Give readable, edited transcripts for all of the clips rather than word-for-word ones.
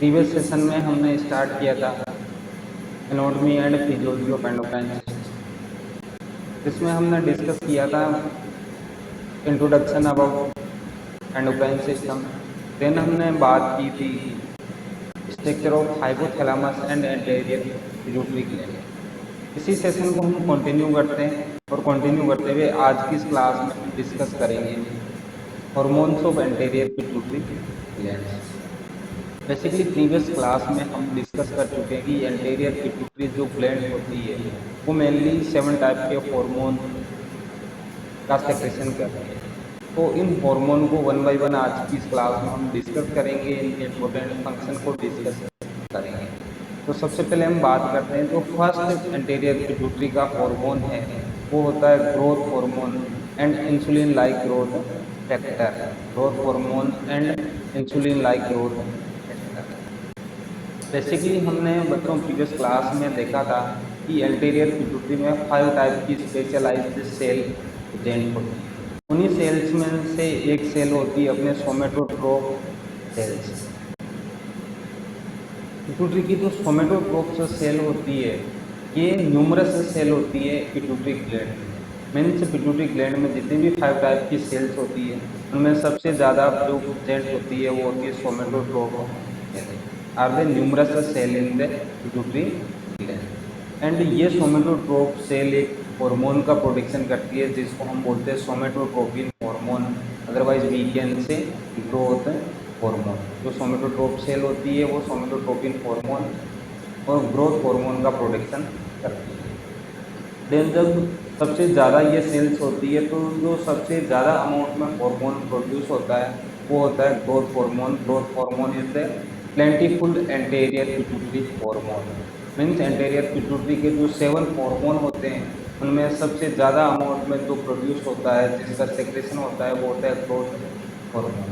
Previous session में हमने start किया था anatomy and physiology of endocrine system, जिसमें हमने डिस्कस किया था introduction about endocrine system. Then हमने बात की थी structure of hypothalamus and anterior pituitary gland. इसी सेशन को हम कंटिन्यू करते हैं और कंटिन्यू करते हुए आज की इस क्लास में हम डिस्कस करेंगे hormones of anterior pituitary gland. Basically previous class में हम डिस्कस कर चुके हैं कि एंटीरियर पिट्यूटरी जो ग्लैंड होती है वो मेनली 7 टाइप के हार्मोन का सेक्रेशन करती है। तो इन हार्मोन को वन बाय वन आज की इस क्लास में हम डिस्कस करेंगे, इनके इम्पोर्टेंट फंक्शन को डिस्कस करेंगे। तो सबसे पहले हम बात करते हैं, जो फर्स्ट एंटीरियर पिट्यूटरी का हार्मोन है वो होता है growth hormone and insulin like growth factor. Growth hormone and insulin like growth. Basically हमने बच्चों प्रीवियस क्लास में देखा था कि एंटीरियर पिट्यूटरी में 5 टाइप की स्पेशलाइज्ड सेल प्रेजेंट होती है। उन्हीं सेल्स में से एक सेल होती है अपने सोमेटोट्रोप सेल्स। पिट्यूटरी की जो सोमेटोट्रोप सेल होती है ये न्यूमरस सेल होती है पिट्यूटरी ग्लैंड में। मीन्स पिट्यूटरी ग्लैंड में जितनी भी 5 टाइप की सेल्स होती है उनमें सबसे ज़्यादा जो प्रेजेंट होती है वो होती है somatotrope are the numerous cell in the pituitary gland. And ये सोमेटोट्रोप सेल एक हार्मोन का प्रोडक्शन करती है जिसको हम बोलते हैं somatotropin hormone, otherwise we can say growth hormone. जो सोमेटोट्रोप सेल होती है वो सोमेटोट्रोपिन हार्मोन और ग्रोथ हार्मोन का प्रोडक्शन करती है। देन जब सबसे ज़्यादा ये सेल्स होती है तो जो सबसे ज़्यादा अमाउंट में हार्मोन प्रोड्यूस होता है वो होता है growth hormone. Growth hormone is the plentiful anterior pituitary hormone. Means anterior pituitary के जो 7 हार्मोन होते हैं उनमें सबसे ज़्यादा अमाउंट में जो प्रोड्यूस होता है, जिसका सेक्रेशन होता है, वो होता है ग्रोथ हार्मोन।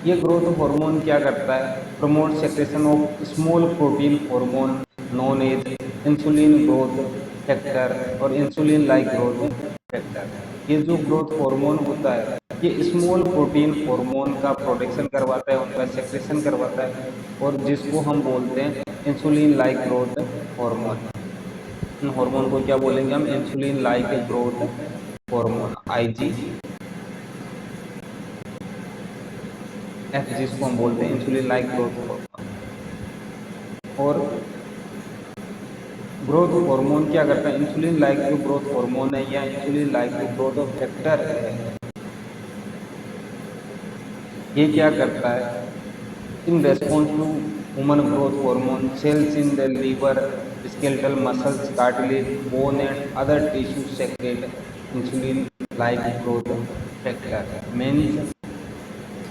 ये ग्रोथ हार्मोन क्या करता है? Promote secretion of small protein hormone known as insulin growth factor और इंसुलिन लाइक ग्रोथ फैक्टर। ये जो ग्रोथ हार्मोन होता है ये स्मॉल प्रोटीन हार्मोन का प्रोडक्शन करवाता है, उनका सेक्रेशन करवाता है, और जिसको हम बोलते हैं इंसुलिन लाइक ग्रोथ हार्मोन। इन हार्मोन को क्या बोलेंगे हम? Insulin like growth hormone, IG F, जिसको हम बोलते हैं इंसुलिन लाइक ग्रोथ हार्मोन। और ग्रोथ हार्मोन क्या करता है? इंसुलिन लाइक जो ग्रोथ हार्मोन है या इंसुलिन लाइक जो ग्रोथ फैक्टर है ये क्या करता है? In response to human growth hormone cells in the liver, skeletal muscles, cartilage, bone and other tissue secrete insulin like growth factor. Means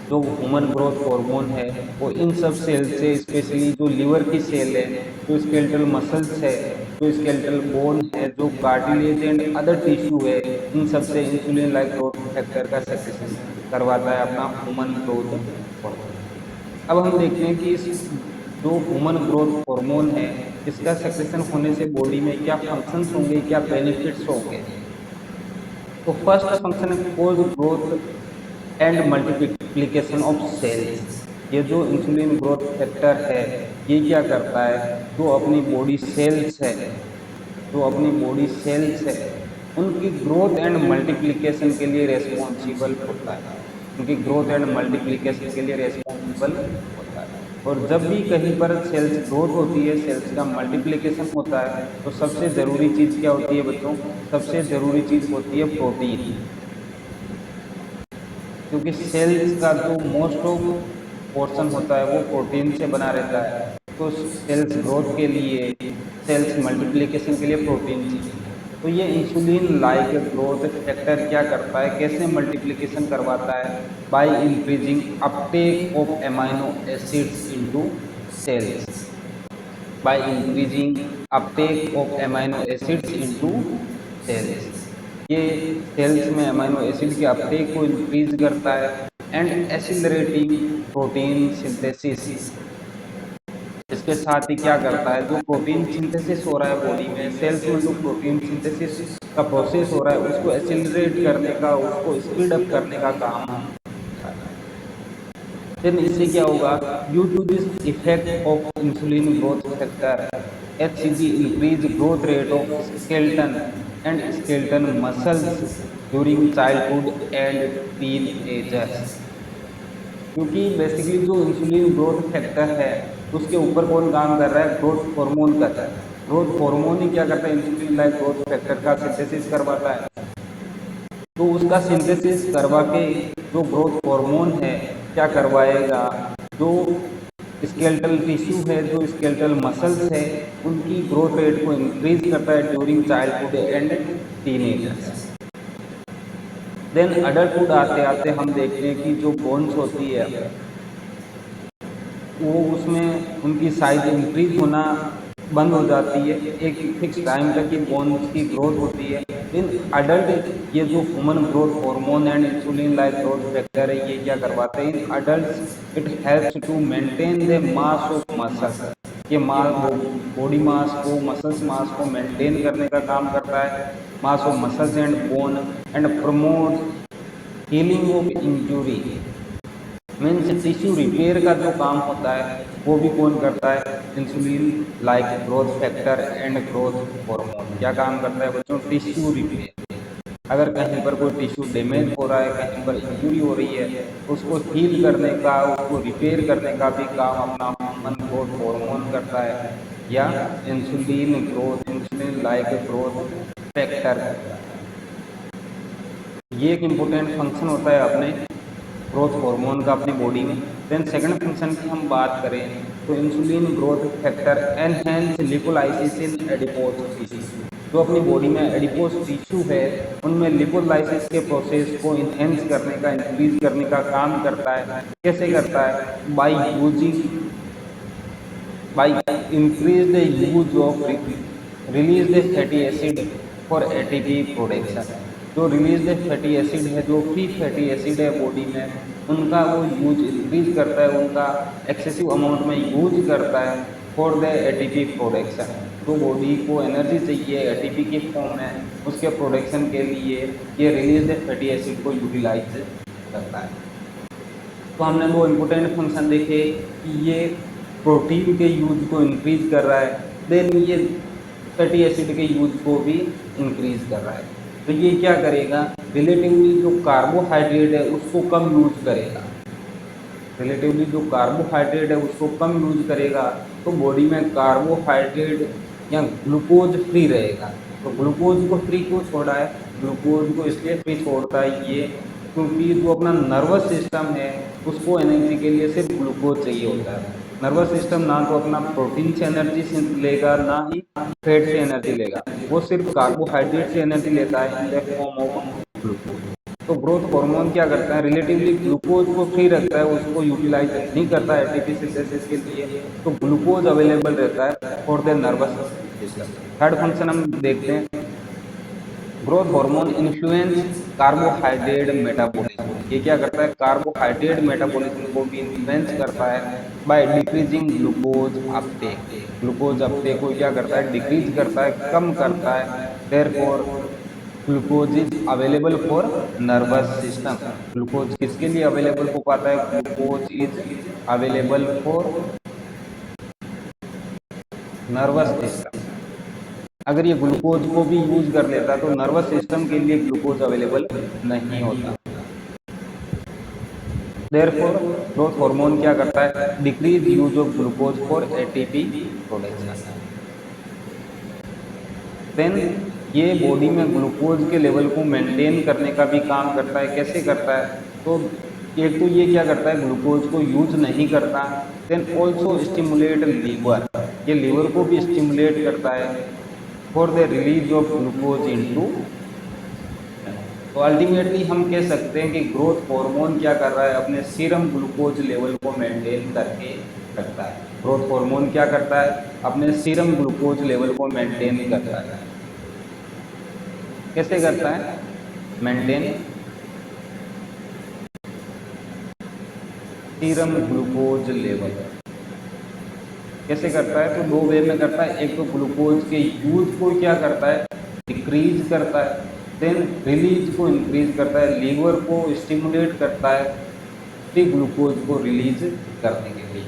जो ह्यूमन ग्रोथ हार्मोन है वो इन सब सेल से, स्पेशली जो लीवर की सेल है, जो स्केलेटल मसल्स है, जो स्केलेटल बोन है, जो कार्टिलेज एंड अदर टिश्यू है, इन सब से इंसुलिन लाइक ग्रोथ फैक्टर का सेक्रेशन करवाता है अपना ह्यूमन ग्रोथ हार्मोन। अब हम देखते हैं कि इस जो ह्यूमन ग्रोथ हार्मोन है इसका सेक्रेशन होने से बॉडी में क्या फंक्शंस होंगे, क्या बेनिफिट्स होंगे। तो फर्स्ट फंक्शन है cause growth and multiplication of cells. ये जो इंसुलिन ग्रोथ फैक्टर है ये क्या करता है? जो अपनी बॉडी सेल्स है, जो अपनी बॉडी सेल्स है उनकी ग्रोथ एंड मल्टीप्लिकेशन के लिए रेस्पॉन्सिबल होता है, उनकी ग्रोथ एंड मल्टीप्लिकेशन के लिए रेस्पॉन्सिबल होता है। और जब भी कहीं पर सेल्स ग्रोथ होती है, सेल्स का मल्टीप्लिकेशन होता है, तो सबसे ज़रूरी चीज़ क्या होती है बच्चों? सबसे ज़रूरी चीज़ होती है प्रोटीन, क्योंकि सेल्स का जो मोस्ट ऑफ पोर्शन होता है वो प्रोटीन से बना रहता है। तो सेल्स ग्रोथ के लिए, सेल्स मल्टीप्लिकेशन के लिए प्रोटीन चाहिए। तो ये इंसुलिन लाइक ग्रोथ फैक्टर क्या करता है, कैसे मल्टीप्लिकेशन करवाता है? By increasing uptake of amino acids into cells, by increasing uptake of amino acids into cells. ये सेल्स में अमीनो एसिड के अपटेक को इंक्रीज करता है एंड एक्सीलरेटिंग प्रोटीन सिंथेसिस। इसके साथ ही क्या करता है? जो प्रोटीन सिंथेसिस हो रहा है बॉडी में, सेल्स में जो प्रोटीन सिंथेसिस का प्रोसेस हो रहा है उसको एक्सीलरेट करने का, उसको स्पीड अप करने का काम। देन इससे क्या होगा, due to this effect of insulin growth factor HCG increase growth rate of skeleton and skeleton muscles during childhood and teenagers. क्योंकि बेसिकली जो इंसुलिन ग्रोथ फैक्टर है उसके ऊपर कौन काम कर रहा है, ग्रोथ हार्मोन कर रहा है। ग्रोथ हार्मोन ही क्या करता है, इंसुलिन लाइक ग्रोथ फैक्टर का सिंथेसिस करवाता है। तो उसका सिंथेसिस करवा के जो ग्रोथ हार्मोन है क्या करवाएगा, जो स्केलेटल टिश्यू है, जो स्केलेटल मसल्स है, उनकी ग्रोथ रेट को इंक्रीज करता है during childhood and teenagers. Then adulthood आते आते हम देखते हैं कि जो बोन्स होती है वो उसमें उनकी साइज इंक्रीज होना बंद हो जाती है। एक फिक्स टाइम तक ये बोन्स की ग्रोथ होती है। इन अडल्ट ये जो human growth hormone and insulin like growth factor है ये क्या करवाते हैं, in adult it helps to maintain the mass of muscles. ये बॉडी मास को, मसल्स मास को मेंटेन करने का काम करता है, मास of muscles and bone, and promote healing of injury. Means tissue repair का जो काम होता है वो भी कौन करता है, insulin like growth factor and growth hormone क्या काम करता है बच्चों, टिश्यू रिपेयर। अगर कहीं पर कोई टिश्यू डैमेज हो रहा है, कहीं पर इंजुरी हो रही है, उसको हील करने का, उसको रिपेयर करने का भी काम अपना ह्यूमन ग्रोथ हार्मोन करता है, या इंसुलिन लाइक ग्रोथ फैक्टर। ये एक इम्पोर्टेंट फंक्शन होता है अपने ग्रोथ हार्मोन का अपनी बॉडी में। देन सेकंड फंक्शन की हम बात करें तो insulin growth factor enhance lipolysis in adipose tissue. जो अपनी बॉडी में एडिपोज टिश्यू है उनमें लिपोलाइसिस के प्रोसेस को इनहेंस करने का, इंक्रीज करने का काम करता है। कैसे करता है, by increase the use of release the fatty acid for ATP production. जो रिलीज द फैटी एसिड है, जो फ्री फैटी एसिड है बॉडी में, उनका वो यूज इंक्रीज करता है, उनका एक्सेसिव अमाउंट में यूज करता है फॉर द एटीपी प्रोडक्शन। तो बॉडी को एनर्जी चाहिए एटीपी के फॉर्म में, उसके प्रोडक्शन के लिए ये रिलीज द फैटी एसिड को यूटिलाइज करता है। तो हमने वो इम्पोर्टेंट फंक्शन देखे कि ये प्रोटीन के यूज को इंक्रीज कर रहा है, देन ये फैटी एसिड के यूज को भी इंक्रीज कर रहा है। तो ये क्या करेगा, रिलेटिवली जो कार्बोहाइड्रेट है उसको कम यूज करेगा, रिलेटिवली जो कार्बोहाइड्रेट है उसको कम यूज करेगा, तो बॉडी में कार्बोहाइड्रेट या ग्लूकोज फ्री रहेगा। तो ग्लूकोज को फ्री क्यों छोड़ा है, ग्लूकोज को इसलिए फ्री छोड़ता है ये क्योंकि जो अपना नर्वस सिस्टम है उसको एनर्जी के लिए सिर्फ ग्लूकोज चाहिए होता है। नर्वस सिस्टम ना तो अपना प्रोटीन से एनर्जी लेगा ना ही फैट से एनर्जी लेगा, वो सिर्फ कार्बोहाइड्रेट से एनर्जी लेता है in the form of glucose. तो ग्रोथ हार्मोन क्या करता है, रिलेटिवली ग्लूकोज को फ्री रखता है, उसको यूटिलाइज नहीं करता है एटीपी सिंथेसिस के लिए, तो ग्लूकोज अवेलेबल रहता है for the nervous system. Third function हम देखते हैं, growth hormone influence carbohydrate metabolism. ये क्या करता है, कार्बोहाइड्रेट मेटाबॉलिज्म को भी इन्फ्लुएंस करता है by decreasing glucose Uptake. Glucose Uptake को क्या करता है, डिक्रीज करता है, कम करता है। Therefore glucose is available for nervous system. Glucose किसके लिए अवेलेबल हो पाता है, glucose is available for nervous system. अगर ये ग्लूकोज को भी यूज कर लेता तो नर्वस सिस्टम के लिए ग्लूकोज अवेलेबल नहीं होता। देयरफॉर ग्रोथ हार्मोन क्या करता है, decrease use of glucose for ATP production. Then ये बॉडी में ग्लूकोज के लेवल को मेंटेन करने का भी काम करता है। कैसे करता है, तो एक तो ये क्या करता है, ग्लूकोज को यूज नहीं करता। देन ऑल्सो स्टिमुलेट लीवर, ये लीवर को भी स्टिमुलेट करता है for the release of glucose into. तो अल्टीमेटली हम कह सकते हैं कि ग्रोथ हार्मोन क्या कर रहा है, अपने सीरम ग्लूकोज लेवल को मेंटेन करके रखता है। ग्रोथ हार्मोन क्या करता है, अपने सीरम ग्लूकोज लेवल को मेंटेन करता है। कैसे करता है, मेंटेन सीरम ग्लूकोज लेवल कैसे करता है, तो दो वे में करता है। एक तो ग्लूकोज के यूज को क्या करता है, डिक्रीज करता है, देन रिलीज को इंक्रीज करता है, लीवर को स्टिमुलेट करता है फ्री ग्लूकोज को रिलीज करने के लिए।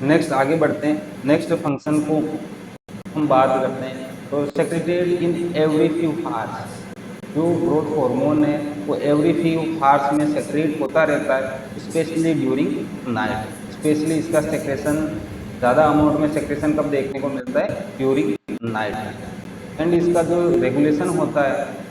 नेक्स्ट आगे बढ़ते हैं, नेक्स्ट फंक्शन को हम बात करते हैं। तो secreted in every few hours, जो ग्रोथ हार्मोन है वो एवरी फ्यू हार्स में सेक्रेट होता रहता है, स्पेशली ड्यूरिंग नाइट। स्पेशली इसका सेक्रेशन ज़्यादा अमाउंट में सेक्रेशन कब देखने को मिलता है, ड्यूरिंग नाइट। एंड इसका जो रेगुलेशन होता है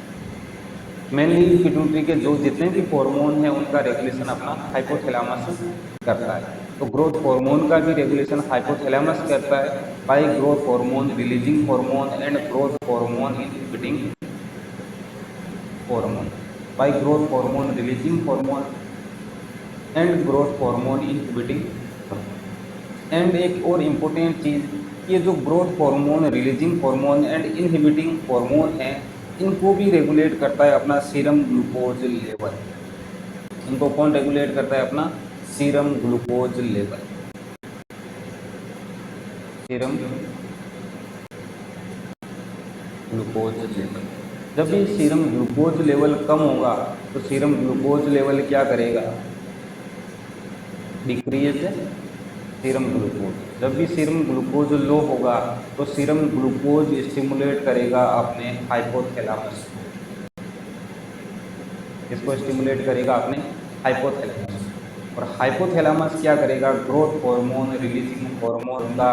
मेनली पिट्यूटरी के जो जितने भी हार्मोन हैं उनका रेगुलेशन अपना हाइपोथैलेमस करता है। तो ग्रोथ हार्मोन का भी रेगुलेशन हाइपोथैलेमस करता है bye growth hormone releasing hormone and growth hormone inhibiting hormone, bye growth hormone releasing hormone and growth hormone inhibiting. And एक और इम्पोर्टेंट चीज़, ये जो growth hormone releasing hormone and inhibiting hormone है इनको भी रेगुलेट करता है अपना सीरम ग्लूकोज लेवल। इनको कौन रेगुलेट करता है, अपना serum glucose level. Serum glucose level, जब भी सीरम ग्लूकोज लेवल कम होगा तो सीरम ग्लूकोज लेवल क्या करेगा, डिक्रीज सीरम ग्लूकोज। जब भी सीरम ग्लूकोज लो होगा तो सीरम ग्लूकोज स्टिमुलेट करेगा अपने हाइपोथैलेमस को। इसको स्टिमुलेट करेगा अपने हाइपोथैलेमस, और हाइपोथैलेमस क्या करेगा, ग्रोथ हार्मोन रिलीजिंग हार्मोन का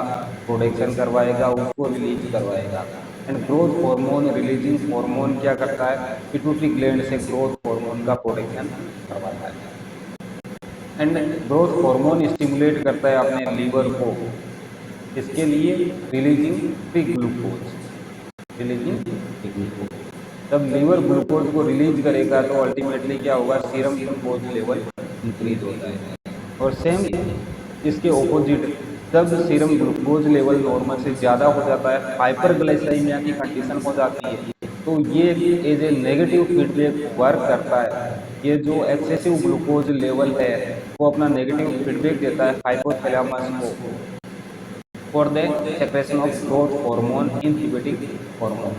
प्रोडक्शन करवाएगा, उसको रिलीज करवाएगा। And growth hormone releasing hormone क्या करता है, पिट्यूटरी ग्लैंड से ग्रोथ हार्मोन का प्रोडक्शन करवाता है। एंड ग्रोथ हार्मोन स्टिमुलेट करता है अपने लीवर को, इसके लिए releasing free glucose, releasing free glucose. जब लीवर ग्लूकोज को रिलीज करेगा तो अल्टीमेटली क्या होगा, सीरम ग्लूकोज लेवल इंक्रीज हो जाएगा। और सेम इसके ऑपोजिट, जब सीरम ग्लूकोज लेवल नॉर्मल से ज़्यादा हो जाता है, हाइपरग्लाइसेमिया की कंडीशन हो जाती है, तो ये as a negative feedback work करता है। ये जो एक्सेसिव ग्लूकोज लेवल है वो अपना नेगेटिव फीडबैक देता है हाइपोथैलेमस को for the secretion of growth hormone inhibiting hormone.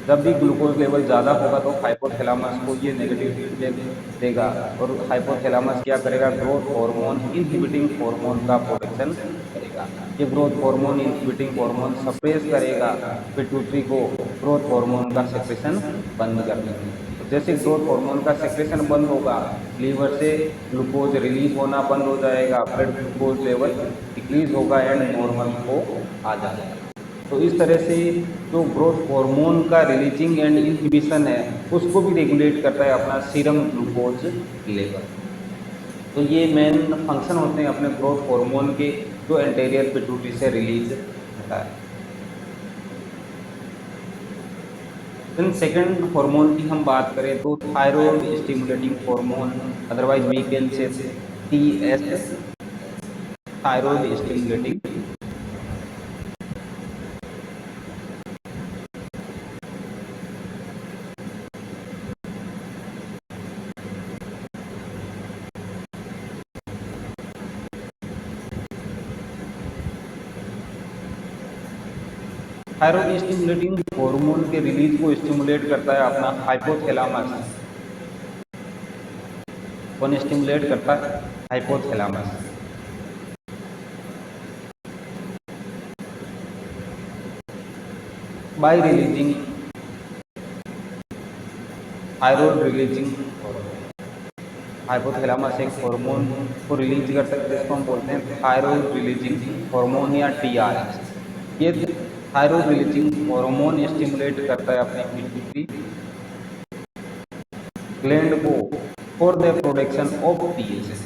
जब भी ग्लूकोज लेवल ज़्यादा होगा तो हाइपोथैलेमस को ये नेगेटिव फीडबैक देगा, और हाइपोथैलेमस क्या करेगा, ग्रोथ हार्मोन इनहिबिटिंग हार्मोन का प्रोडक्शन करेगा। ये growth hormone inhibiting hormone suppress करेगा पिट्यूटरी को ग्रोथ हार्मोन का सेक्रेशन बंद करने में। जैसे ग्रोथ हार्मोन का सेक्रेशन बंद होगा, लीवर से ग्लूकोज रिलीज होना बंद हो जाएगा, ब्लड ग्लूकोज लेवल डिक्रीज होगा एंड नॉर्मल को आ जाएगा। तो इस तरह से जो ग्रोथ हार्मोन का रिलीजिंग एंड इनहिबिशन है उसको भी रेगुलेट करता है अपना सीरम ग्लूकोज लेवल। तो ये मेन फंक्शन होते हैं अपने ग्रोथ हार्मोन के, जो एंटीरियर पिट्यूटरी से रिलीज होता है। देन सेकंड हार्मोन की हम बात करें तो thyroid stimulating hormone, otherwise we can say TS, thyroid stimulating. Thyroid stimulating hormone के रिलीज को स्टिमुलेट करता है अपना हाइपोथैलेमस। कौन स्टिमुलेट करता है, hypothalamus. By releasing thyroid releasing hypothalamus एक हार्मोन को रिलीज करता है जिसको हम बोलते हैं थायराइड रिलीजिंग हार्मोन या TRH। ये थायराइड रिलीजिंग हार्मोन स्टिमुलेट करता है अपने पिट्यूटरी ग्लैंड को for the production of TSH,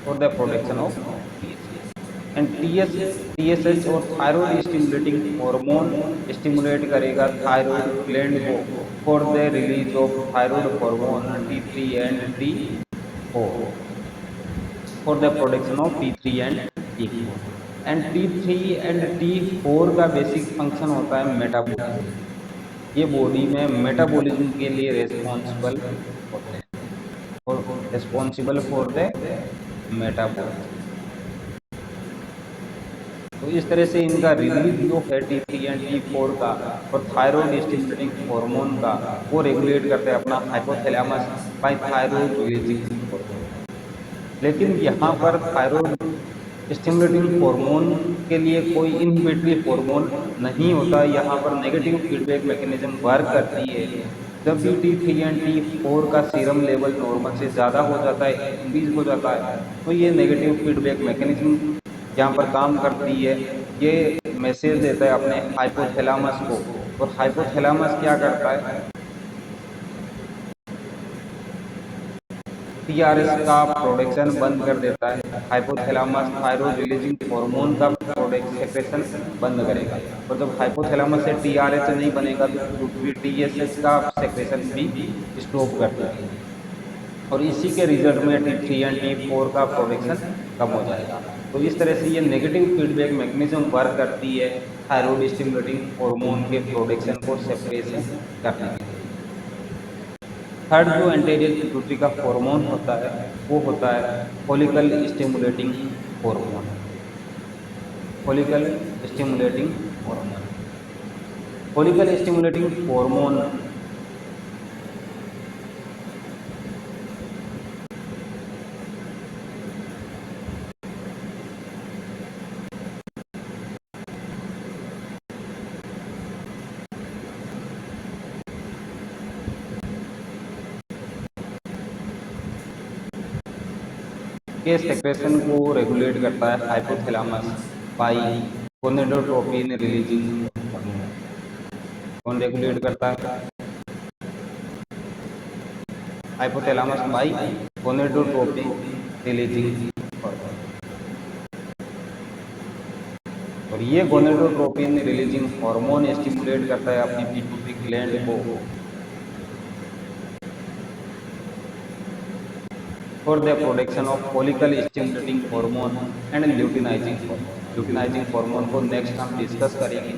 for the production of TSH। And TSH और थायराइड स्टिमुलेटिंग हार्मोन स्टिमुलेट करेगा थायराइड ग्लैंड को for the release of thyroid hormone T3 and T4, for the production of T3 and T4। And T3 and T4 का basic function होता है metabolism. ये body में metabolism के लिए responsible होते हैं, और रेस्पॉन्सिबल फॉर द मेटाबॉलिज्म। तो इस तरह से इनका रिलीज जो है T3 एंड T4 का और थायराइड स्टिमुलेटिंग हार्मोन का, वो रेगुलेट करते हैं अपना hypothalamus by thyroid releasing hormone. लेकिन यहाँ पर थायराइड स्टिमुलेटिंग हार्मोन के लिए कोई इनहिबिटरी हार्मोन नहीं होता। यहाँ पर नेगेटिव फीडबैक मैकेनिज्म वर्क करती है। जब भी T3 एंड T4 का सीरम लेवल नॉर्मल से ज़्यादा हो जाता है, इंक्रीज हो जाता है, तो ये नेगेटिव फीडबैक मैकेनिज्म यहाँ पर काम करती है। ये मैसेज देता है अपने हाइपोथैलेमस को, और हाइपोथैलेमस क्या करता है, टीआरएस का प्रोडक्शन बंद कर देता है। हाइपोथैलेमस थायराइड रिलीजिंग हार्मोन का सेक्रेशन बंद करेगा, और जब हाइपोथैलेमस से टीआरएच नहीं बनेगा तो टीएसएच का सेक्रेशन भी स्टॉप कर देगा, और इसी के रिजल्ट में T3 एंड T4 का प्रोडक्शन कम हो जाएगा। तो इस तरह से ये नेगेटिव फीडबैक मैकेनिज्म वर्क करती है थायराइड स्टिमुलेटिंग हार्मोन के प्रोडक्शन को सेपरेशन करने के लिए। थर्ड जो एंटीरियर पिट्यूटरी का हार्मोन होता है, वो होता है follicle stimulating hormone. Follicle stimulating hormone, follicle stimulating hormone के सेक्रेशन को रेगुलेट करता है hypothalamus by gonadotropin releasing hormone. कौन रेगुलेट करता है? Hypothalamus by gonadotropin releasing hormone. और ये गोनेडोट्रोपिन रिलीजिंग हार्मोन स्टिमुलेट करता है अपनी पिट्यूटरी ग्लैंड को for the production of follicle stimulating hormone and luteinizing hormone। luteinizing hormone को नेक्स्ट हम डिस्कस करेंगे।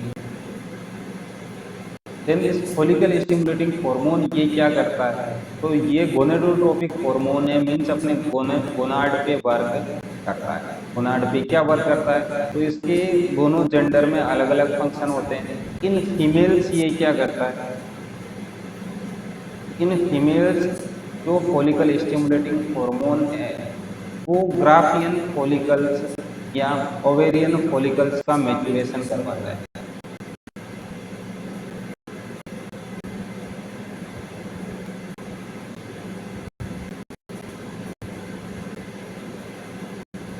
देन इस फॉलिकल स्टिमुलेटिंग हार्मोन ये क्या करता है, तो ये गोनेडोट्रोपिक हार्मोन है, मीन्स अपने गोनाड पे वर्क करता है। गोनाड पे क्या वर्क करता है, तो इसके दोनों जेंडर में अलग अलग फंक्शन होते हैं। इन फीमेल्स ये क्या करता है, इन फीमेल्स जो फॉलिकल स्टिमुलेटिंग हार्मोन है वो ग्राफियन फॉलिकल्स या ओवेरियन फॉलिकल्स का मैच्योरेशन करवाता है।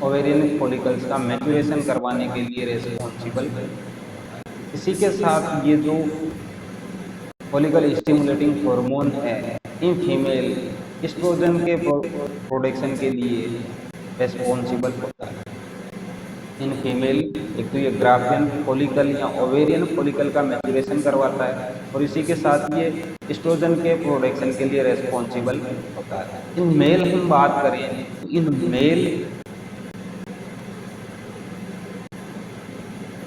ओवेरियन फॉलिकल्स का मैच्योरेशन करवाने के लिए रेस्पॉन्सिबल। इसी के साथ ये जो फॉलिकल स्टिमुलेटिंग हार्मोन है इन फीमेल एस्ट्रोजन के प्रोडक्शन के लिए रेस्पॉन्सिबल होता है। इन फीमेल एक तो ये ग्राफियन फॉलिकल या ओवेरियन फॉलिकल का मैच्योरेशन करवाता है, और इसी के साथ ये एस्ट्रोजन के प्रोडक्शन के लिए रेस्पॉन्सिबल होता है। इन मेल हम बात करें तो इन मेल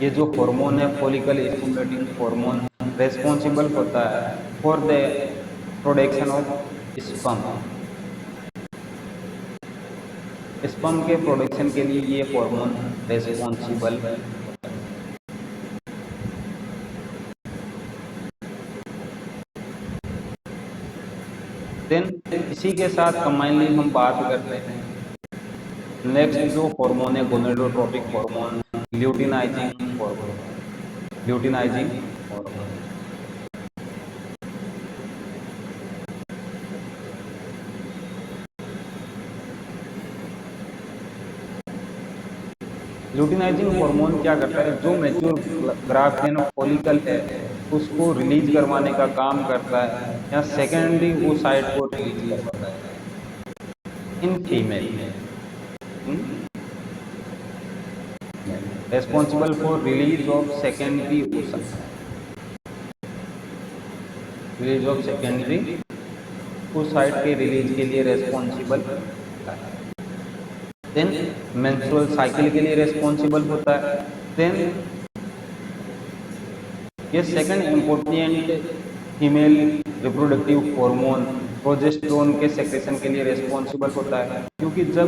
ये जो हार्मोन है फॉलिकल स्टिमुलेटिंग हार्मोन रेस्पॉन्सिबल होता है for the production of sperm. Sperm के प्रोडक्शन के लिए ये हार्मोन रेस्पॉन्सिबल। देन इसी के साथ कंबाइनली हम बात करते हैं नेक्स्ट जो हार्मोन है gonadotropic hormone luteinizing hormone. Luteinizing hormone luteinizing hormone क्या करता है, जो मैच्योर ग्राफियन फॉलिकल है उसको रिलीज करवाने का काम करता है, या सेकेंडरी वो साइड को रिलीज करवाता है in female. Responsible for release of secondary ocean, release of secondary side के रिलीज के लिए रेस्पॉन्सिबल होता है। देन मेंस्ट्रुअल साइकिल के लिए रेस्पॉन्सिबल होता है। देन ये second important female reproductive hormone progesterone के सेक्रेशन के लिए रेस्पॉन्सिबल होता है, क्योंकि जब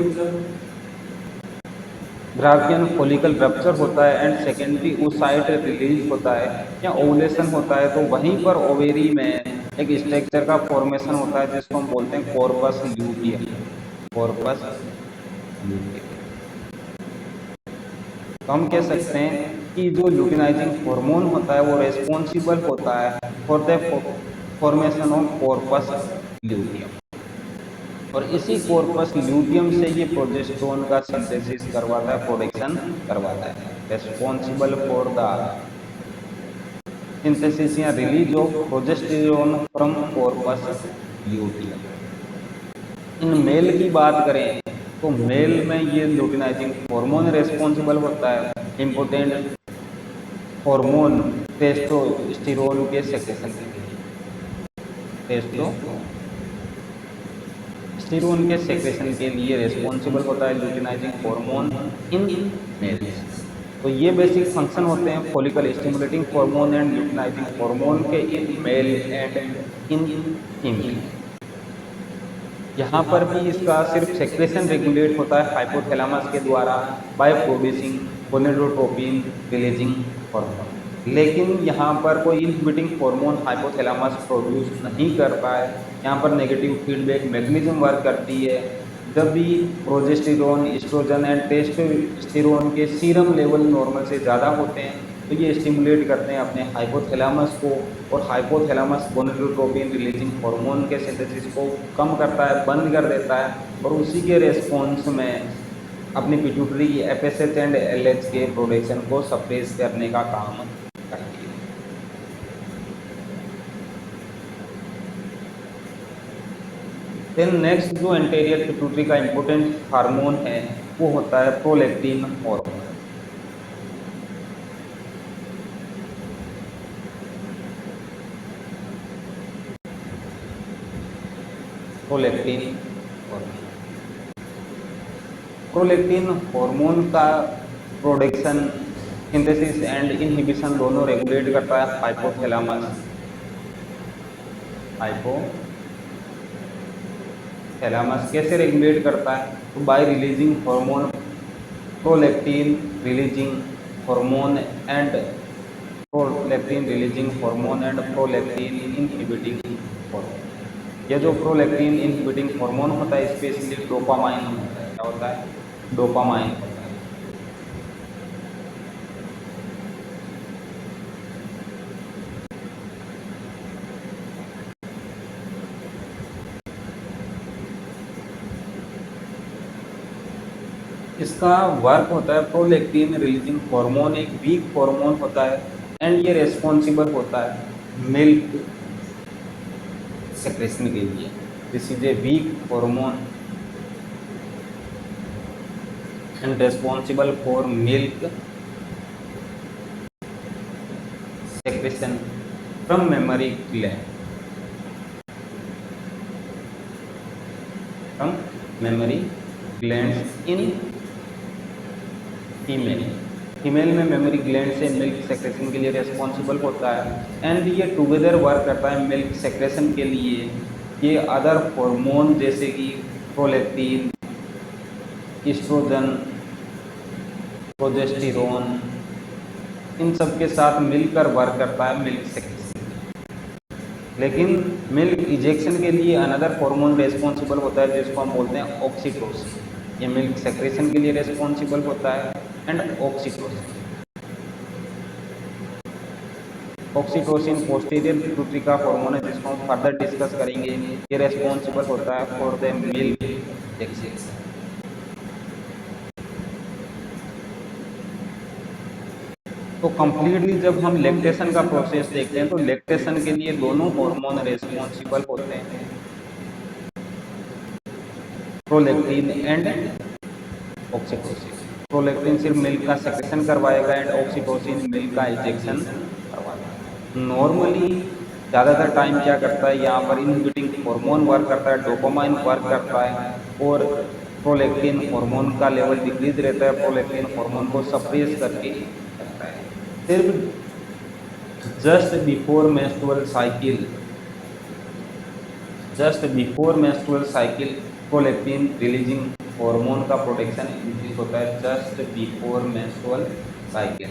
ग्राफियन फॉलिकल रप्चर होता है एंड सेकेंडरी oocyte रिलीज होता है या ओवुलेशन होता है, तो वहीं पर ओवेरी में एक स्ट्रक्चर का फॉर्मेशन होता है जिसको हम बोलते हैं कॉर्पस ल्यूटियम। Corpus luteum. तो हम कह सकते हैं कि जो ल्यूटिनाइजिंग हार्मोन होता है वो रेस्पॉन्सिबल होता है for the formation of corpus luteum, और इसी कॉर्पस ल्यूटियम से ये प्रोजेस्टेरोन का सिंथेसिस करवाता है, प्रोडक्शन करवाता है। रेस्पॉन्सिबल फॉर द सिंथेसिस या release of progesterone from corpus luteum. In male की बात करें तो मेल में ये ल्यूटिनाइजिंग हार्मोन रेस्पॉन्सिबल होता है, इम्पोर्टेंट हार्मोन टेस्टोस्टेरोन के सेक्रेशन के लिए। टेस्टोस्टेरोन के सेक्रेशन के लिए रेस्पॉन्सिबल होता है ल्यूटिनाइजिंग हार्मोन इन मेल्स। तो ये बेसिक फंक्शन होते हैं follicle stimulating hormone and luteinizing hormone के in male and in female. यहाँ पर भी इसका सिर्फ सेक्रेशन रेगुलेट होता है हाइपोथैलेमस के द्वारा by producing gonadotropin releasing hormone, लेकिन यहाँ पर कोई इनहिबिटिंग हार्मोन हाइपोथैलेमस प्रोड्यूस नहीं करता है। यहाँ पर नेगेटिव फीडबैक मैकेनिज्म वर्क करती है। जब भी प्रोजेस्टेरोन, एस्ट्रोजन एंड टेस्टोस्टेरोन के सीरम लेवल नॉर्मल से ज़्यादा होते हैं तो ये स्टिमुलेट करते हैं अपने हाइपोथैलेमस को, और हाइपोथैलेमस गोनेडोट्रोपिन रिलीजिंग हार्मोन के सिंथेसिस को कम करता है, बंद कर देता है, और उसी के रेस्पॉन्स में अपनी पिट्यूटरी की एफएसएच एंड एलएच के प्रोडक्शन को सप्रेस करने का काम करती है। देन नेक्स्ट जो एंटीरियर पिट्यूटरी का इंपॉर्टेंट हार्मोन है वो होता है prolactin hormone. Prolactin hormone, prolactin hormone का प्रोडक्शन, सिंथेसिस एंड इनहिबिशन दोनों रेगुलेट करता है हाइपोथैलेमस। हाइपोथैलेमस कैसे रेगुलेट करता है? तो bye releasing hormone prolactin releasing hormone and prolactin releasing hormone and prolactin inhibiting hormone. ये जो प्रोलैक्टिन इनहिबिटिंग हार्मोन होता है स्पेशली डोपामाइन होता है। क्या होता है? डोपामाइन होता है। इसका वर्क होता है, प्रोलैक्टिन रिलीजिंग हार्मोन एक वीक हार्मोन होता है एंड ये रेस्पॉन्सिबल होता है मिल्क सेक्रेशन के लिए। This is a weak hormone and responsible for milk secretion from mammary gland, from mammary gland in female. Female में मेमोरी ग्लैंड से मिल्क सेक्रेशन के लिए रेस्पॉन्सिबल होता है एंड ये टुगेदर वर्क करता है मिल्क सेक्रेशन के लिए। ये अदर हार्मोन जैसे कि प्रोलैक्टिन, एस्ट्रोजन, प्रोजेस्टेरोन, इन सब के साथ मिलकर वर्क करता है मिल्क सेक्रेशन। लेकिन मिल्क इजेक्शन के लिए अनदर हार्मोन रेस्पॉन्सिबल होता है जिसको हम बोलते हैं ऑक्सीटोसिन। ये मिल्क सेक्रेशन के लिए रेस्पॉन्सिबल होता है and oxytocin. Oxytocin posterior pituitary का हार्मोन है जिसको हम फर्दर डिस्कस करेंगे। ये रेस्पॉन्सिबल होता है फॉर द मिल्क एक्सेस। तो कंप्लीटली जब हम लैक्टेशन का प्रोसेस देखते हैं तो लैक्टेशन के लिए दोनों हार्मोन रेस्पॉन्सिबल होते हैं, प्रोलैक्टिन एंड ऑक्सीटोसिन। प्रोलैक्टिन सिर्फ मिल्क का सेक्रेशन करवाएगा एंड ऑक्सीटोसिन मिल्क का इंजेक्शन करवाएगा। नॉर्मली ज़्यादातर टाइम क्या करता है, यहाँ पर इनहिबिटिंग हार्मोन वर्क करता है, डोपामाइन वर्क करता है और प्रोलैक्टिन हार्मोन का लेवल डिक्रीज रहता है, प्रोलैक्टिन हार्मोन को सप्रेस करके रखता है। सिर्फ just before menstrual cycle prolactin releasing hormone का प्रोडक्शन इंक्रीज होता है जस्ट बिफोर मेंस्ट्रुअल साइकिल।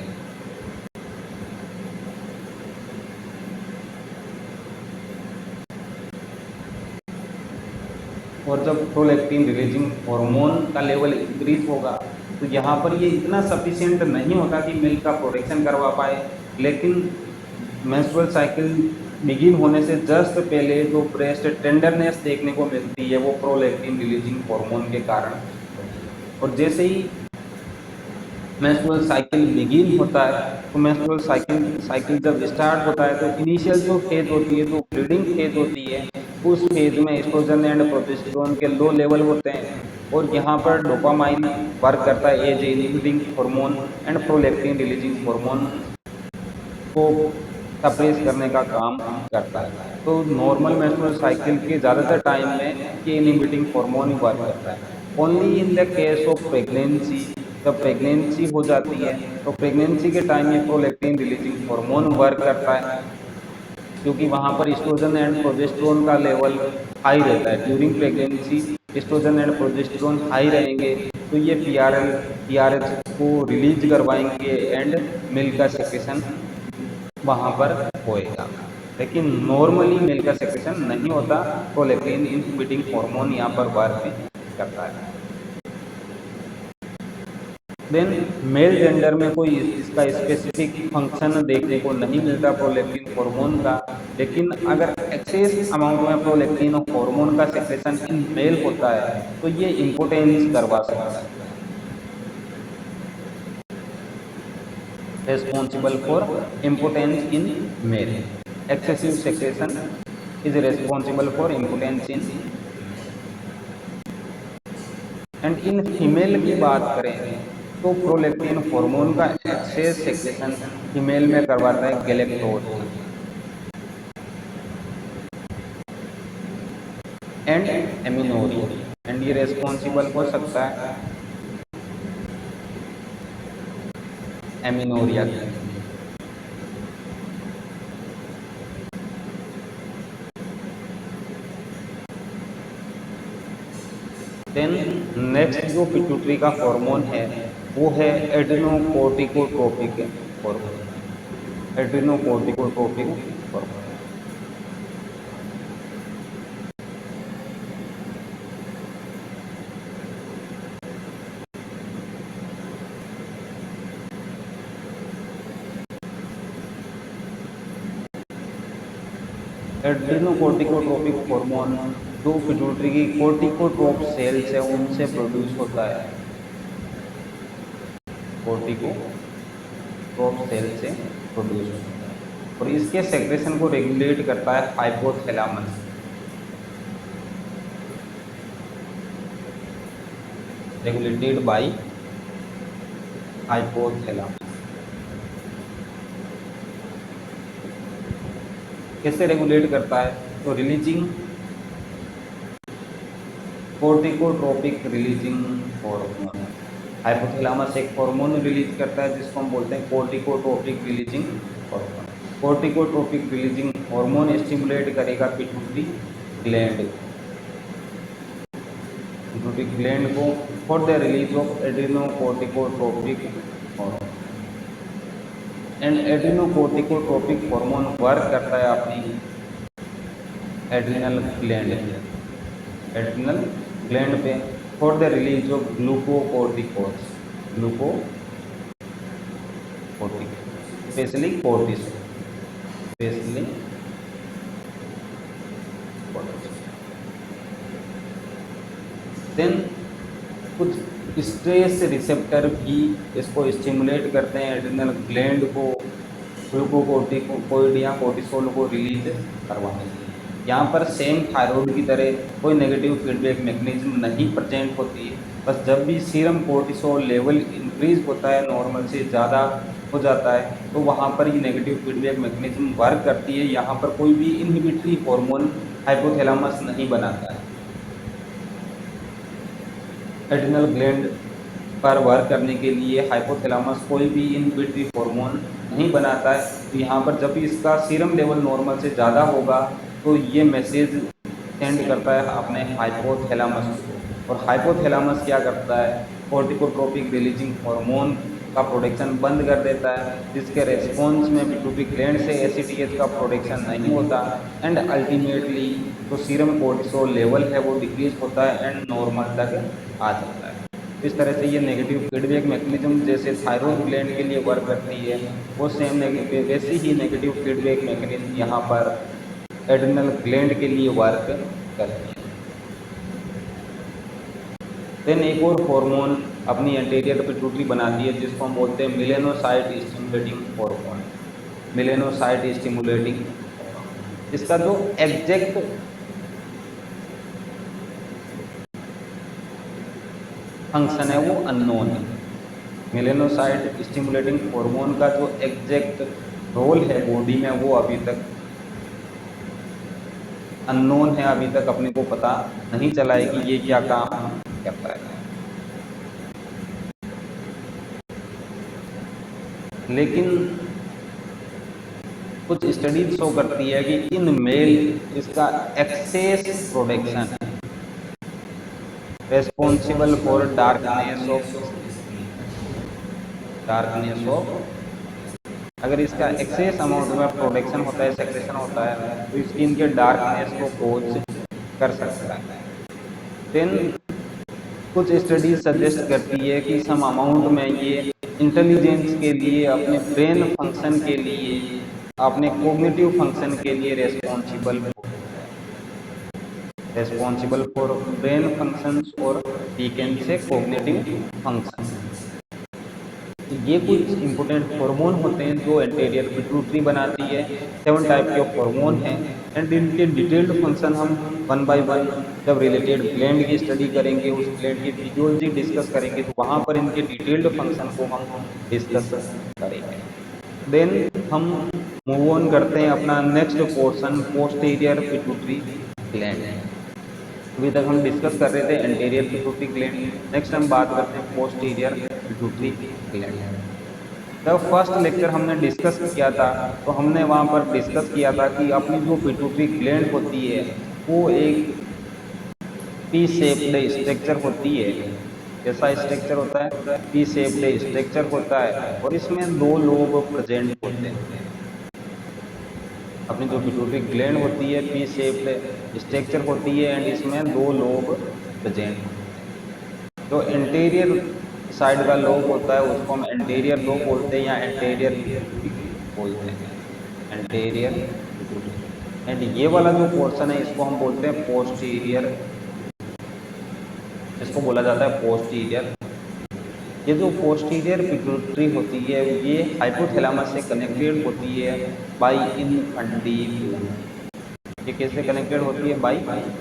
और जब प्रोलैक्टिन रिलीजिंग हार्मोन का लेवल इंक्रीज होगा तो यहाँ पर ये इतना सफिशिएंट नहीं होता कि मिल्क का प्रोडक्शन करवा पाए, लेकिन मेंस्ट्रुअल साइकिल बिगिन होने से जस्ट पहले जो ब्रेस्ट टेंडरनेस देखने को मिलती है वो प्रोलैक्टिन रिलीजिंग हार्मोन के कारण होती है। और जैसे ही मेंस्ट्रुअल साइकिल बिगिन होता है तो मेंस्ट्रुअल साइकिल जब स्टार्ट होता है तो इनिशियल जो फेज होती है, जो ब्लीडिंग फेज होती है, उस फेज में एस्ट्रोजन एंड प्रोजेस्टेरोन के लो लेवल होते हैं और यहाँ पर डोपामाइन वर्क करता है as inhibiting hormone and prolactin releasing hormone को सप्रेस करने का काम करता है। तो नॉर्मल मेंस्ट्रुअल साइकिल के ज़्यादातर टाइम में ये इनहिबिटिंग हार्मोन ही वर्क करता है। Only in the case of pregnancy, जब प्रेगनेंसी हो जाती है तो प्रेगनेंसी के टाइम में प्रोलैक्टिन रिलीजिंग हार्मोन वर्क करता है, क्योंकि वहाँ पर एस्ट्रोजन एंड प्रोजेस्टेरोन का लेवल हाई रहता है। During pregnancy estrogen and progesterone high रहेंगे तो ये पीआरएच को रिलीज करवाएंगे एंड मिल्क का सेक्रेशन वहाँ पर होएगा। लेकिन नॉर्मली मिल्क का सेक्रेशन नहीं होता, प्रोलैक्टिन इनहिबिटिंग हार्मोन यहाँ पर वर्क करता है। देन मेल जेंडर में कोई इसका स्पेसिफिक फंक्शन देखने को नहीं मिलता प्रोलैक्टिन हार्मोन का, लेकिन अगर एक्सेस अमाउंट में प्रोलैक्टिन हार्मोन का सेक्रेशन इन मेल होता है तो ये इम्पोर्टेंस करवा सकता है। Responsible for impotence in male. Excessive secretion is responsible for impotence in and in female की बात करें तो प्रोलैक्टिन हार्मोन का एक्सेस सेक्रेशन फीमेल में करवाता है गैलेक्टोज एंड एमिनोरिया एंड ये रेस्पॉन्सिबल हो सकता है एमिनोरिया। देन नेक्स्ट जो पिट्यूटरी का हार्मोन है वो है adrenocorticotropic hormone. Adrenocorticotropic hormone adrenocorticotropic hormone जो पिट्यूटरी की कोर्टिकोट्रोप सेल्स है उनसे प्रोड्यूस होता है। कोर्टिकोट्रोप सेल से प्रोड्यूस होता है और इसके सेक्रेशन को रेगुलेट करता है हाइपोथैलेमस। Regulated by hypothalamus. कैसे रेगुलेट करता है तो releasing corticotropic releasing hormone. Hypothalamus एक हार्मोन रिलीज करता है जिसको हम बोलते हैं corticotropic releasing hormone. Corticotropic releasing hormone stimulate करेगा पिट्यूटरी ग्लैंड को for the release of adrenocorticotropic hormone and adrenocorticotropic hormone work करता है अपनी एड्रिनल ग्लैंड पे for the release of glucocorticoids specially cortisol. Then कुछ स्ट्रेस रिसेप्टर भी इसको stimulate करते हैं एड्रिनल ग्लैंड को ग्लूकोकोर्टिकोइड या कोर्टिसोल को रिलीज करवाने के लिए। यहाँ पर सेम थायराइड की तरह कोई नेगेटिव फीडबैक मैकेनिज्म नहीं प्रेजेंट होती है, बस जब भी सीरम कोर्टिसोल लेवल इंक्रीज होता है, नॉर्मल से ज़्यादा हो जाता है, तो वहाँ पर ये नेगेटिव फीडबैक मैकेनिज्म वर्क करती है। यहाँ पर कोई भी इनहिबिटरी हार्मोन हाइपोथैलेमस नहीं बनाता है। एड्रिनल ग्लैंड पर वर्क करने के लिए हाइपोथैलेमस कोई भी इनहिबिटरी हार्मोन नहीं बनाता है। तो यहाँ पर जब भी इसका सीरम लेवल नॉर्मल से ज़्यादा होगा तो ये मैसेज सेंड करता है अपने हाइपोथैलेमस को और हाइपोथैलेमस क्या करता है, कोर्टिकोट्रोपिक रिलीजिंग हार्मोन का प्रोडक्शन बंद कर देता है, जिसके रेस्पॉन्स में पिट्यूटरी ग्लैंड से एसीटीएच का प्रोडक्शन नहीं होता एंड अल्टीमेटली जो सीरम कोर्टिसोल लेवल है वो डिक्रीज होता है एंड नॉर्मल तक आ जाता है। इस तरह से ये नेगेटिव फीडबैक मैकेनिज्म जैसे थायरॉइड ग्लैंड के लिए वर्क करती है, वो सेम वैसी ही नेगेटिव फीडबैक मैकेनिज्म यहाँ पर एड्रिनल ग्लैंड के लिए वर्क करती है। देन एक और हार्मोन अपनी एंटीरियर पिट्यूटरी बनाती है जिसको हम बोलते हैं melanocyte stimulating hormone. Melanocyte stimulating, इसका जो एग्जैक्ट फंक्शन है वो अननोन है। मेलेनोसाइट स्टिमुलेटिंग हार्मोन का जो एग्जैक्ट रोल है बॉडी में वो अभी तक अननोन है, अभी तक अपने को पता नहीं चला है कि ये क्या काम करता है। लेकिन कुछ स्टडीज शो करती है कि इन मेल इसका excess production responsible for darkness of, अगर इसका एक्सेस अमाउंट में प्रोडक्शन होता है, सेक्रेशन होता है, तो स्किन के डार्कनेस को कोज कर सकता है। देन कुछ स्टडीज सजेस्ट करती है कि सम अमाउंट में ये इंटेलिजेंस के लिए, अपने ब्रेन फंक्शन के लिए, अपने कोग्निटिव फंक्शन के लिए रेस्पॉन्सिबल फॉर ब्रेन फंक्शंस और we can say cognitive function. ये कुछ इंपॉर्टेंट हार्मोन होते हैं जो एंटीरियर पिट्यूटरी बनाती है। 7 टाइप के हार्मोन हैं एंड इनके डिटेल्ड फंक्शन हम 1 बाय 1 जब रिलेटेड ग्लैंड की स्टडी करेंगे, उस ग्लैंड की फिजियोलॉजी डिस्कस करेंगे, तो वहाँ पर इनके डिटेल्ड फंक्शन को हम डिस्कस करेंगे। देन हम मूव ऑन करते हैं अपना next portion, posterior pituitary gland. अभी तक हम डिस्कस कर रहे थे एंटीरियर पिट्यूटरी ग्लैंड, नेक्स्ट हम बात करते हैं पोस्टीरियर पिट्यूटरी ग्लैंड। जब फर्स्ट लेक्चर हमने डिस्कस किया था तो हमने वहाँ पर डिस्कस किया था कि अपनी जो पिट्यूटरी ग्लैंड होती है वो एक पी शेप्ड स्ट्रक्चर होती है। कैसा स्ट्रक्चर होता है? पी शेप्ड स्ट्रक्चर होता है और इसमें 2 लोब प्रेजेंट होते हैं। अपनी जो पिट्यूटरी ग्लैंड होती है पी शेप्ड स्ट्रक्चर होती है एंड इसमें 2 लोब प्रेजेंट होते हैं। जो एंटीरियर साइड का लोब होता है उसको हम एंटीरियर लोब बोलते हैं या एंटीरियर बोलते हैं, एंटीरियर। एंड ये वाला जो पोर्शन है इसको हम बोलते हैं पोस्टीरियर, इसको बोला जाता है पोस्टीरियर। ये जो पोस्टीरियर पिट्यूटरी होती है ये हाइपोथैलेमस से कनेक्टेड होती है बाय इनफंडिबुलम। ये कैसे कनेक्टेड होती है? बाय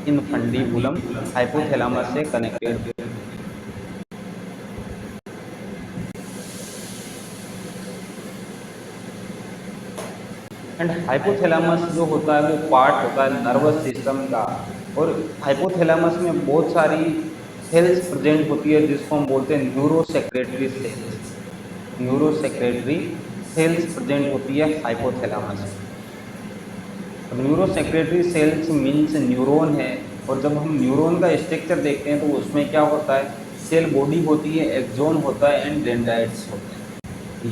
इनफंडिबुलम, हाइपोथैलेमस से कनेक्टेड। एंड हाइपोथैलेमस जो होता है वो पार्ट होता है नर्वस सिस्टम का, और हाइपोथैलेमस में बहुत सारी सेल्स प्रेजेंट होती है जिसको हम बोलते हैं neurosecretory cells. Neurosecretory cells present होती है हाइपोथैलेमस में। न्यूरोसेक्रेटरी सेल्स मीन्स न्यूरॉन है, और जब हम न्यूरॉन का स्ट्रक्चर देखते हैं तो उसमें क्या होता है? सेल बॉडी होती है, एक्सोन होता है एंड डेंड्राइट्स होते हैं।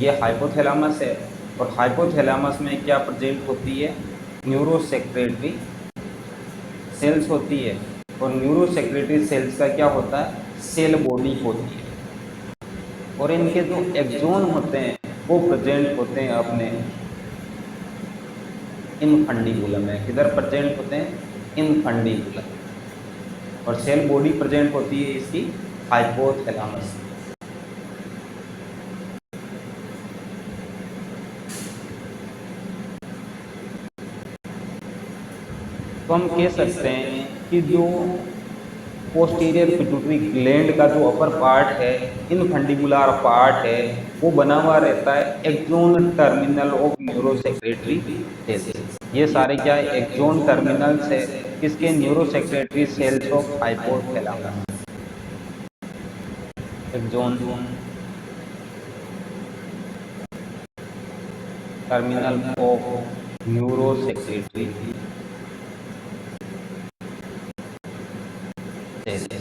ये हाइपोथैलेमस है और हाइपोथैलेमस में क्या प्रेजेंट होती है? न्यूरोसेक्रेटरी सेल्स होती है, और न्यूरोसेक्रेटरी सेल्स का क्या होता है? सेल बॉडी होती है, और इनके जो एक्सोन होते हैं वो प्रेजेंट होते हैं अपने इनफंडिबुलम में। किधर प्रेजेंट होते हैं? इनफंडिबुलम। और सेल बॉडी प्रेजेंट होती है इसकी हाइपोथैलेमस। तो हम कह सकते हैं कि जो पोस्टीरियर पिट्यूटरी ग्लैंड का जो अपर पार्ट है, इनफंडिबुलर पार्ट है, वो बना हुआ रहता है axon terminal of neurosecretory cells. ये सारे क्या है? एक्सोन टर्मिनल्स है किसके? Neurosecretory cells of hypothalamus. Axon terminal of neurosecretory cells.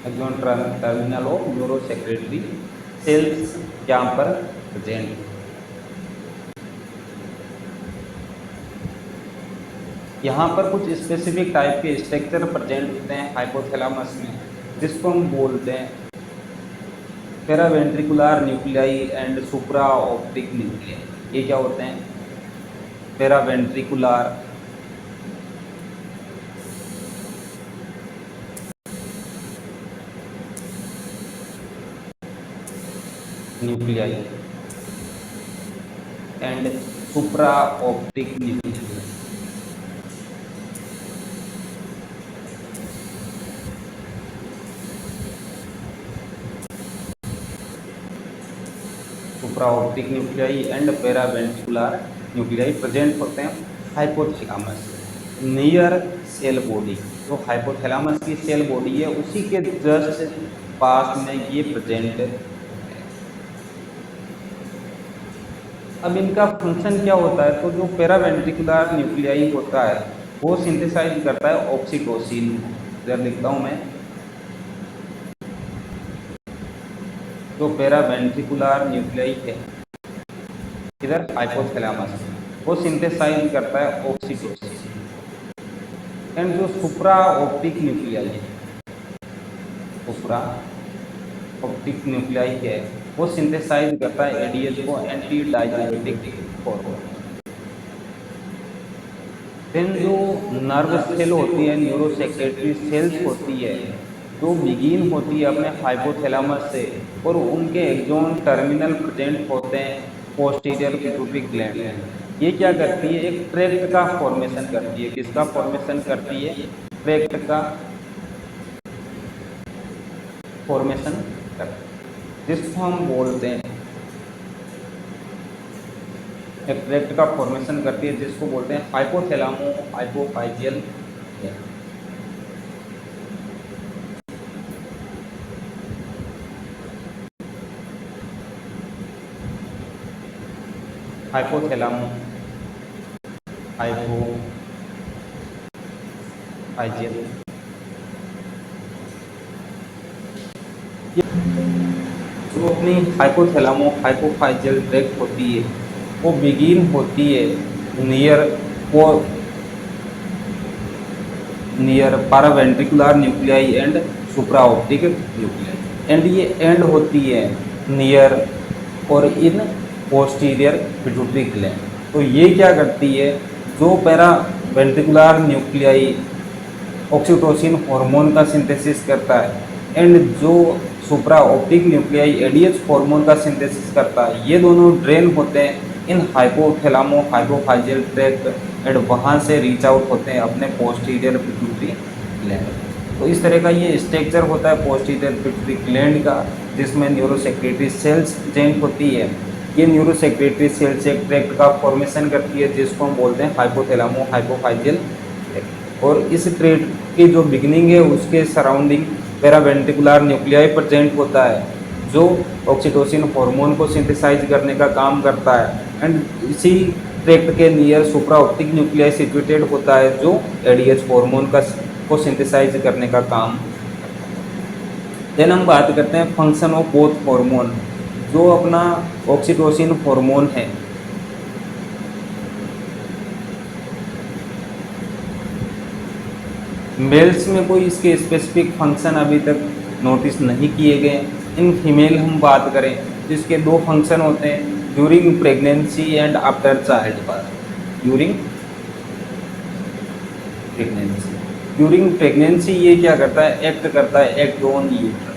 Axon terminal of neurosecretory cells यहाँ पर प्रेजेंट। यहाँ पर कुछ स्पेसिफिक टाइप के स्ट्रक्चर प्रेजेंट होते हैं हाइपोथैलेमस में, जिसको हम बोलते हैं paraventricular nuclei and supraoptic nuclei. ये क्या होते हैं? Paraventricular nuclei and supraoptic nuclei. Supraoptic nuclei and paraventricular nuclei present होते हैं हाइपोथैलेमस नियर सेल बॉडी। जो हाइपोथैलेमस की सेल बॉडी है उसी के जस्ट पास में ये प्रेजेंट है। अब इनका फंक्शन क्या होता है? तो जो पैरावेंट्रिकुलर न्यूक्लियाई होता है वो सिंथेसाइज करता है ऑक्सीटोसिन। इधर लिखता हूँ मैं, जो पैरावेंट्रिकुलर न्यूक्लियाई है इधर हाइपोथैलेमस वो सिंथेसाइज करता है ऑक्सीटोसिन। एंड जो सुप्रा ऑप्टिक न्यूक्लियाई है, सुप्रा ऑप्टिक न्यूक्लियाई है वो सिंथेसाइज करता है एडीएच को एंटी डायनेटिक हार्मोन। देन जो नर्व सेल होती है, न्यूरो सेक्रेटरी सेल्स होती है, जो बिगिन होती है अपने हाइपोथैलेमस से और उनके एक्सॉन टर्मिनल प्रेजेंट होते हैं पोस्टीरियर पिट्यूटरी ग्लैंड में। ये क्या करती है? एक ट्रैक्ट का फॉर्मेशन करती है। किसका फॉर्मेशन करती है? ट्रैक्ट का फॉर्मेशन करती है, जिसको हम बोलते हैं एक ट्रैक्ट का फॉर्मेशन करती है, जिसको बोलते हैं हाइपोथैलेमो हाइपोफाइजियल। हाइपोथैलेमो हाइपोफाइजियल जो अपनी हाइपोथैलेमो हाइपोफाइजियल ट्रैक्ट होती है वो बिगिन होती है near paraventricular nuclei and supraoptic nuclei and ये एंड होती है नियर और इन पोस्टीरियर पिट्यूटरी ग्लैंड। तो ये क्या करती है? जो पैरावेंट्रिकुलर न्यूक्लियाई ऑक्सीटोसिन हार्मोन का सिंथेसिस करता है एंड जो सुप्रा ऑप्टिक न्यूक्लियाई एडीएच हार्मोन का सिंथेसिस करता है, ये दोनों ड्रेन होते हैं इन हाइपोथैलेमो हाइपोफाइजियल ट्रैक्ट एंड वहाँ से रीच आउट होते हैं अपने पोस्टीरियर पिट्यूटरी ग्लैंड। तो इस तरह का ये स्ट्रक्चर होता है पोस्टीरियर पिट्यूटरी ग्लैंड का, जिसमें न्यूरो सेक्रेटरी सेल्स प्रेजेंट होती है। ये न्यूरो सेक्रेटरी सेल्स एक ट्रैक्ट का फॉर्मेशन करती है, जिसको हम बोलते हैं हाइपोथैलेमो हाइपोफाइजियल ट्रैक्ट। और इस ट्रैक्ट की जो बिगिनिंग है उसके सराउंडिंग पैरावेंट्रिकुलर न्यूक्लियाई प्रेजेंट होता है, जो ऑक्सीटोसिन हार्मोन को सिंथेसाइज करने का काम करता है। एंड इसी ट्रैक्ट के नियर सुप्रा ऑप्टिक न्यूक्लियाई सिचुएटेड होता है, जो एडीएच हार्मोन को सिंथेसाइज करने का काम। देन हम बात करते हैं फंक्शन ऑफ बोथ हार्मोन। जो अपना ऑक्सीटोसिन हार्मोन है मेल्स में कोई इसके स्पेसिफिक फंक्शन अभी तक नोटिस नहीं किए गए। इन फीमेल हम बात करें तो इसके दो फंक्शन होते हैं during pregnancy and after child birth. During pregnancy ये क्या करता है? एक्ट करता है एक्ट ऑन यूट्रस।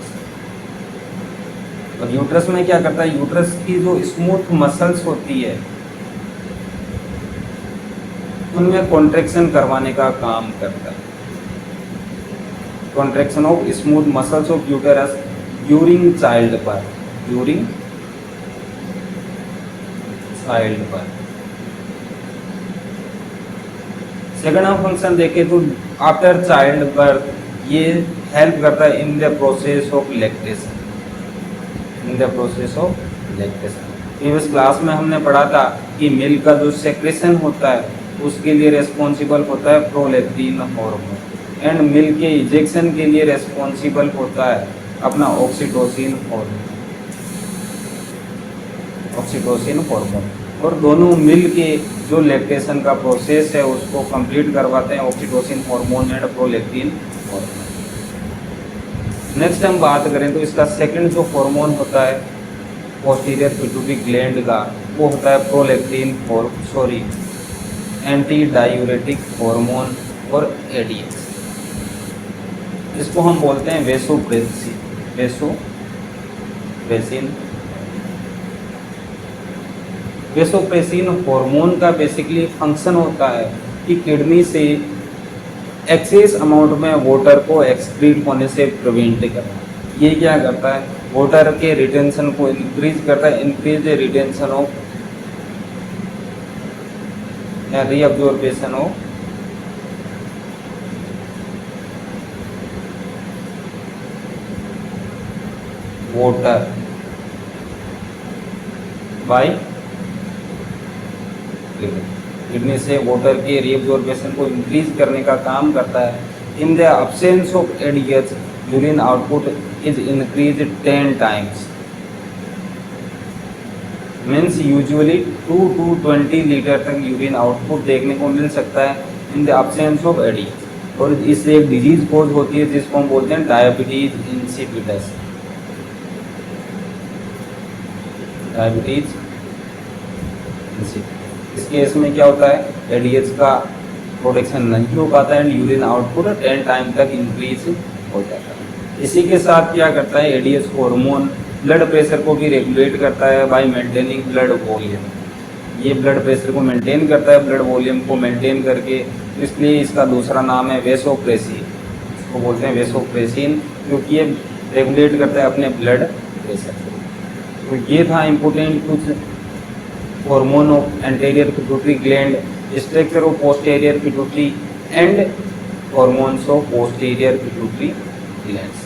और यूट्रस में क्या करता है? यूट्रस की जो स्मूथ मसल्स होती है उनमें कॉन्ट्रैक्शन करवाने का काम करता है। Contraction of smooth muscles of uterus during child birth. During child birth. Second हम फंक्शन देखें तो आफ्टर चाइल्ड बर्थ ये हेल्प करता है in the process of lactation. In the process of lactation previous class में हमने पढ़ा था कि मिल्क का जो सेक्रेशन होता है उसके लिए रिस्पॉन्सिबल होता है प्रोलैक्टिन हार्मोन। एंड मिल्क के इजेक्शन के लिए रेस्पॉन्सिबल होता है अपना ऑक्सीटोसिन हार्मोन। और दोनों मिल के जो लैक्टेशन का प्रोसेस है उसको कंप्लीट करवाते हैं oxytocin hormone and prolactin hormone. Next हम बात करें तो इसका सेकंड जो हार्मोन होता है पोस्टीरियर पिट्यूटरी ग्लैंड का, वो होता है प्रोलैक्टिन एंटी डायूरेटिक हार्मोन और एडीएक्स। इसको हम बोलते हैं वेसोप्रेसिन हार्मोन का बेसिकली फंक्शन होता है कि किडनी से एक्सेस अमाउंट में वाटर को एक्सक्रीट होने से प्रिवेंट करना। ये क्या करता है, वाटर के रिटेंशन को इंक्रीज करता है, इंक्रीज रिटेंशन ऑफ या reabsorption of water bye kidney से वाटर के रीअब्जॉर्प्शन को इंक्रीज करने का काम करता है। In the absence of ADH urine output is increase 10 times, means usually 2 to 20 litre तक यूरिन आउटपुट देखने को मिल सकता है in the absence of ADH. और इससे एक डिजीज कोज होती है जिसको हम बोलते हैं डायबिटीज इंसिपिडस। इस केस में क्या होता है, एडीएच का प्रोडक्शन नहीं हो पाता है एंड यूरिन आउटपुट 10 टाइम तक इंक्रीज हो जाता है। इसी के साथ क्या करता है, एडीएच हार्मोन ब्लड प्रेशर को भी रेगुलेट करता है बाय मेंटेनिंग ब्लड वॉल्यूम। ये ब्लड प्रेशर को मेंटेन करता है, ब्लड वॉल्यूम को मेंटेन करके, इसलिए इसका दूसरा नाम है वेसोप्रेसिन। इसको बोलते हैं वेसोप्रेसिन क्योंकि ये रेगुलेट करता है अपने ब्लड प्रेशर को। तो ये था इम्पोर्टेंट कुछ hormone of anterior pituitary gland, structure of posterior pituitary and hormones of posterior pituitary glands.